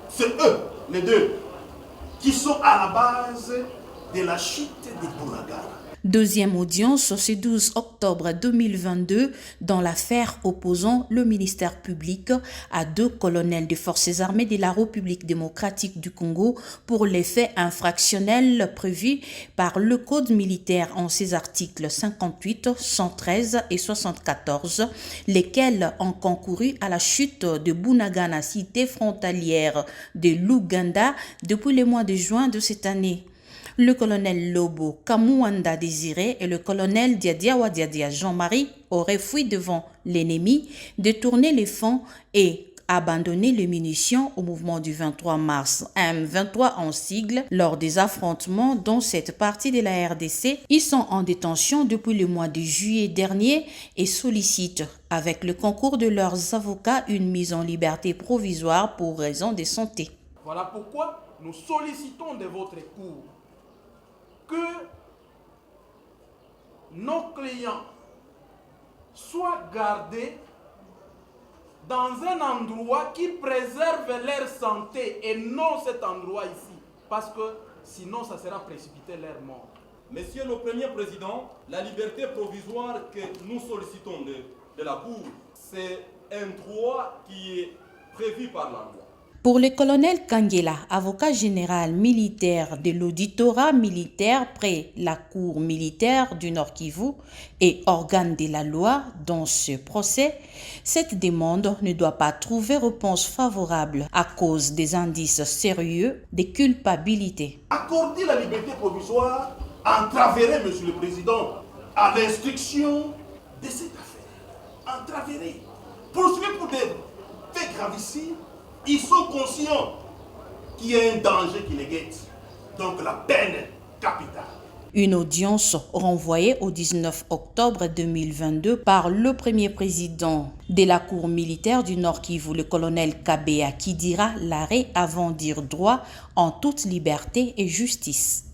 C'est eux, les deux, qui sont à la base de la chute de Bunagana. Deuxième audience ce 12 octobre 2022 dans l'affaire opposant le ministère public à deux colonels des forces armées de la République démocratique du Congo pour les faits infractionnels prévus par le Code militaire en ses articles 58, 113 et 74, lesquels ont concouru à la chute de Bunagana, cité frontalière de l'Ouganda, depuis le mois de juin de cette année. Le colonel Lobo Kamouanda Désiré et le colonel Diadiawa Diadia Jean-Marie auraient fui devant l'ennemi, détourné les fonds et abandonné les munitions au mouvement du 23 mars M23 en sigle lors des affrontements dans cette partie de la RDC. Ils sont en détention depuis le mois de juillet dernier et sollicitent, avec le concours de leurs avocats, une mise en liberté provisoire pour raison de santé. Voilà pourquoi nous sollicitons de votre cour que nos clients soient gardés dans un endroit qui préserve leur santé et non cet endroit ici, parce que sinon ça sera précipiter leur mort. Monsieur le Premier Président, la liberté provisoire que nous sollicitons de la Cour, c'est un droit qui est prévu par la loi. Pour le colonel Kangela, avocat général militaire de l'auditorat militaire près la Cour militaire du Nord Kivu et organe de la loi dans ce procès, cette demande ne doit pas trouver réponse favorable à cause des indices sérieux de culpabilité. Accorder la liberté provisoire entraverait, Monsieur le Président, à l'instruction de cette affaire. Entraverait. Poursuivre pour des faits gravissimes. Ils sont conscients qu'il y a un danger qui les guette. Donc la peine capitale. Une audience renvoyée au 19 octobre 2022 par le premier président de la Cour militaire du Nord Kivu, le colonel Kabea, qui dira l'arrêt avant dire droit en toute liberté et justice.